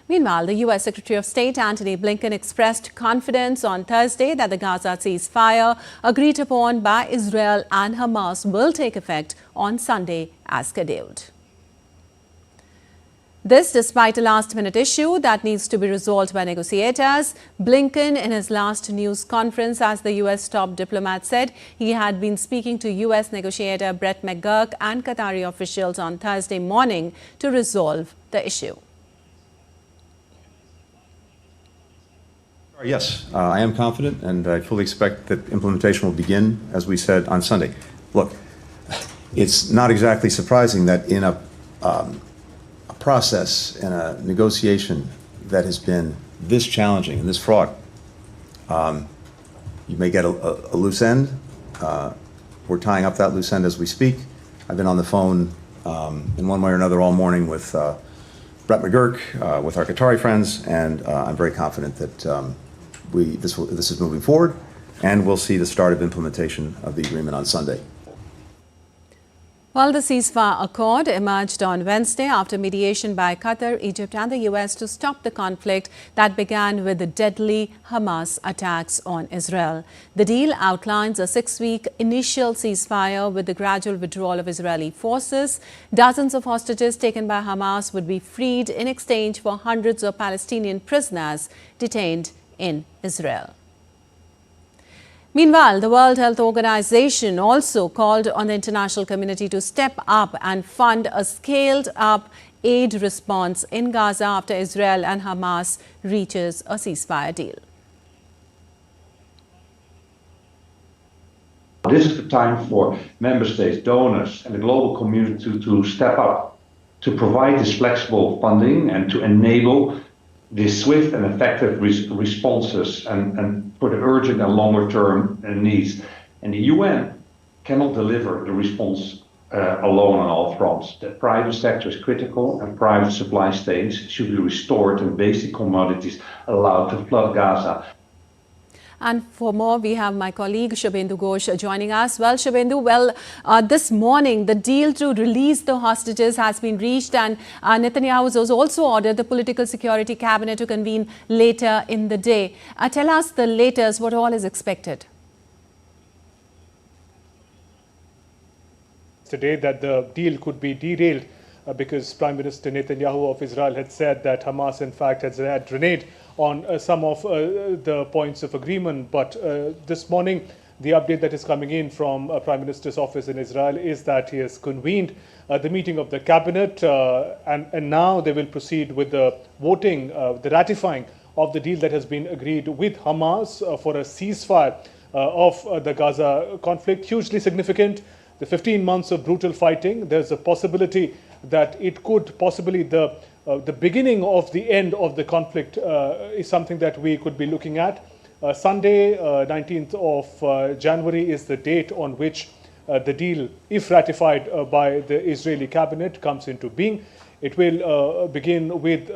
Meanwhile, the U.S. Secretary of State Antony Blinken expressed confidence on Thursday that the Gaza ceasefire agreed upon by Israel and Hamas will take effect on Sunday as scheduled. This despite a last-minute issue that needs to be resolved by negotiators. Blinken, in his last news conference as the U.S. top diplomat, said he had been speaking to U.S. negotiator Brett McGurk and Qatari officials on Thursday morning to resolve the issue. Yes, I am confident, and I fully expect that implementation will begin, as we said, on Sunday. Look, it's not exactly surprising that in a process and a negotiation that has been this challenging and this fraught, you may get a loose end. We're tying up that loose end as we speak. I've been on the phone in one way or another all morning with Brett McGurk, with our Qatari friends, and I'm very confident that this is moving forward, and we'll see the start of implementation of the agreement on Sunday. Well, the ceasefire accord emerged on Wednesday after mediation by Qatar, Egypt and the U.S. to stop the conflict that began with the deadly Hamas attacks on Israel. The deal outlines a 6-week initial ceasefire with the gradual withdrawal of Israeli forces. Dozens of hostages taken by Hamas would be freed in exchange for hundreds of Palestinian prisoners detained in Israel. Meanwhile, the World Health Organization also called on the international community to step up and fund a scaled-up aid response in Gaza after Israel and Hamas reaches a ceasefire deal. This is the time for member states, donors, and the global community to step up, to provide this flexible funding and to enable these swift and effective responses and for the urgent and longer term needs. And the UN cannot deliver the response alone on all fronts. The private sector is critical, and private supply chains should be restored and basic commodities allowed to flood Gaza. And for more, we have my colleague Shubhendu Ghosh joining us. Well, Shubhendu, this morning the deal to release the hostages has been reached, and Netanyahu has also ordered the Political Security Cabinet to convene later in the day. Tell us the latest, what all is expected. Today that the deal could be derailed because Prime Minister Netanyahu of Israel had said that Hamas in fact had reneged on some of the points of agreement. But this morning, the update that is coming in from Prime Minister's office in Israel is that he has convened the meeting of the cabinet, and now they will proceed with the voting, the ratifying of the deal that has been agreed with Hamas for a ceasefire of the Gaza conflict. Hugely significant. The 15 months of brutal fighting, there's a possibility that it could possibly the beginning of the end of the conflict is something that we could be looking at. Sunday, 19th of January is the date on which the deal, if ratified by the Israeli cabinet, comes into being. It will begin with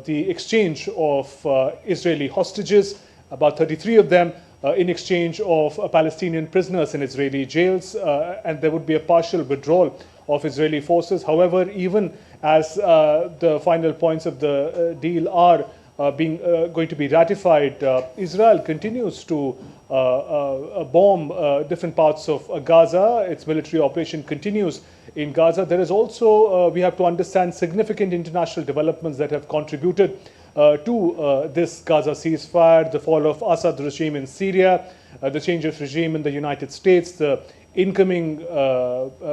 the exchange of Israeli hostages, about 33 of them, in exchange of Palestinian prisoners in Israeli jails, and there would be a partial withdrawal of Israeli forces. However, even as the final points of the deal are going to be ratified, Israel continues to bomb different parts of Gaza. Its military operation continues in Gaza. There is also, we have to understand, significant international developments that have contributed to this Gaza ceasefire: the fall of Assad regime in Syria, the change of regime in the United States, the incoming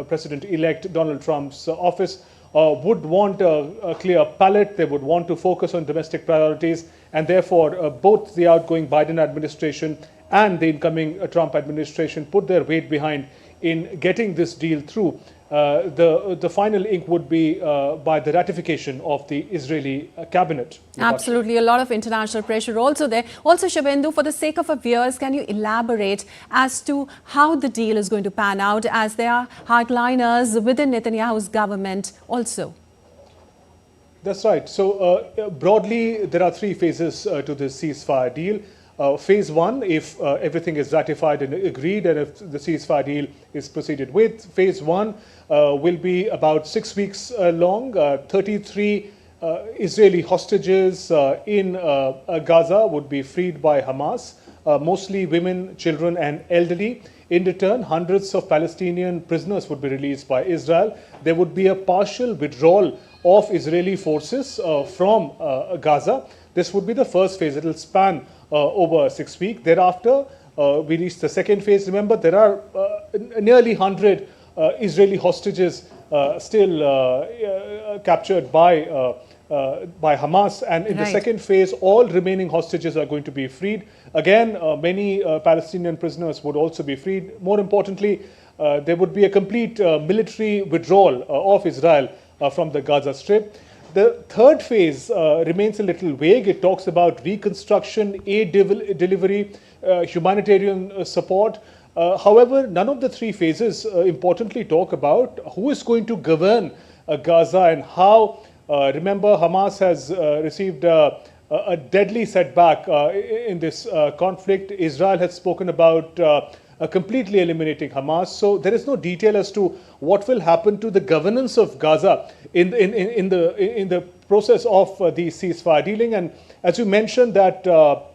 President-elect Donald Trump's office would want a clear palette. They would want to focus on domestic priorities, and therefore both the outgoing Biden administration and the incoming Trump administration put their weight behind in getting this deal through. The final ink would be by the ratification of the Israeli cabinet. Absolutely, a lot of international pressure also there. Also, Shubhendu, for the sake of our viewers, can you elaborate as to how the deal is going to pan out, as there are hardliners within Netanyahu's government also? That's right. So broadly, there are 3 phases to this ceasefire deal. Phase 1, if everything is ratified and agreed, and if the ceasefire deal is proceeded with. Phase 1 will be about 6 weeks long. 33 Israeli hostages in Gaza would be freed by Hamas, mostly women, children and elderly. In return, hundreds of Palestinian prisoners would be released by Israel. There would be a partial withdrawal of Israeli forces from Gaza. This would be the first phase. It will span over 6 weeks. Thereafter, we reach the second phase. Remember, there are nearly 100 Israeli hostages still captured by Hamas, and in the second phase, all remaining hostages are going to be freed. Again, many Palestinian prisoners would also be freed. More importantly, there would be a complete military withdrawal of Israel from the Gaza Strip. The third phase remains a little vague. It talks about reconstruction, aid delivery, humanitarian support. However, none of the three phases importantly talk about who is going to govern Gaza and how. Remember, Hamas has received a deadly setback in this conflict. Israel has spoken about completely eliminating Hamas. So there is no detail as to what will happen to the governance of Gaza in the process of the ceasefire dealing. And as you mentioned, that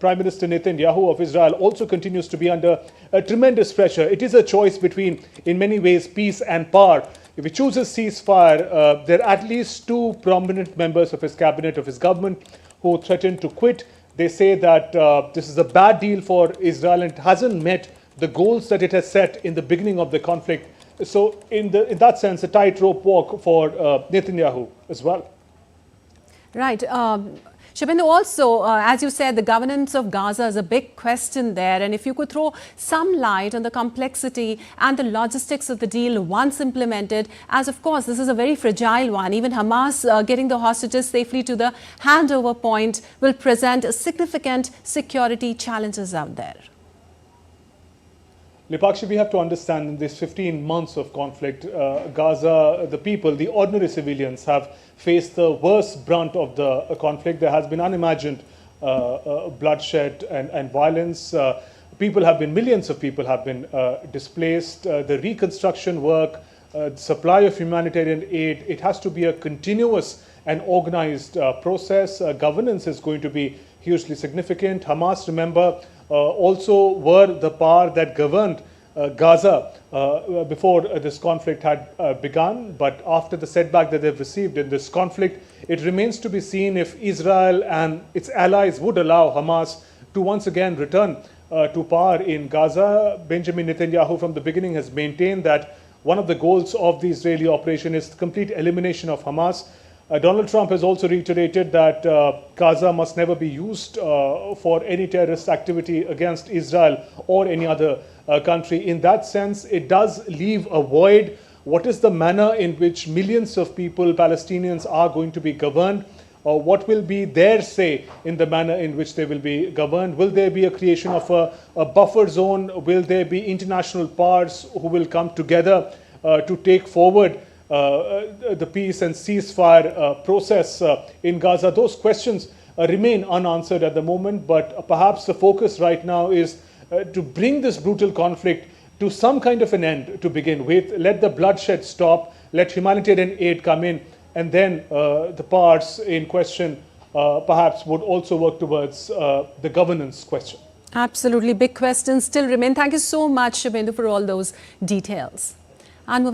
Prime Minister Netanyahu of Israel also continues to be under tremendous pressure. It is a choice between, in many ways, peace and power. If he chooses ceasefire, there are at least two prominent members of his cabinet, of his government, who threatened to quit. They say that this is a bad deal for Israel and it hasn't met the goals that it has set in the beginning of the conflict. So in that sense, a tightrope walk for Netanyahu as well. Right. Shubhendu, also, as you said, the governance of Gaza is a big question there. And if you could throw some light on the complexity and the logistics of the deal once implemented, as of course, this is a very fragile one. Even Hamas getting the hostages safely to the handover point will present significant security challenges out there. Lipakshi, we have to understand in these 15 months of conflict, Gaza, the people, the ordinary civilians have faced the worst brunt of the conflict. There has been unimagined bloodshed and violence. Millions of people have been displaced. The reconstruction work, supply of humanitarian aid, it has to be a continuous and organized process. Governance is going to be hugely significant. Hamas, remember, also were the power that governed Gaza before this conflict had begun. But after the setback that they've received in this conflict, it remains to be seen if Israel and its allies would allow Hamas to once again return to power in Gaza. Benjamin Netanyahu from the beginning has maintained that one of the goals of the Israeli operation is the complete elimination of Hamas. Donald Trump has also reiterated that Gaza must never be used for any terrorist activity against Israel or any other country. In that sense, it does leave a void. What is the manner in which millions of people, Palestinians, are going to be governed? Or what will be their say in the manner in which they will be governed? Will there be a creation of a buffer zone? Will there be international powers who will come together to take forward the peace and ceasefire process in Gaza? Those questions remain unanswered at the moment, but perhaps the focus right now is to bring this brutal conflict to some kind of an end to begin with. Let the bloodshed stop, let humanitarian aid come in, and then the parts in question perhaps would also work towards the governance question. Absolutely. Big questions still remain. Thank you so much, Shubhendu, for all those details. And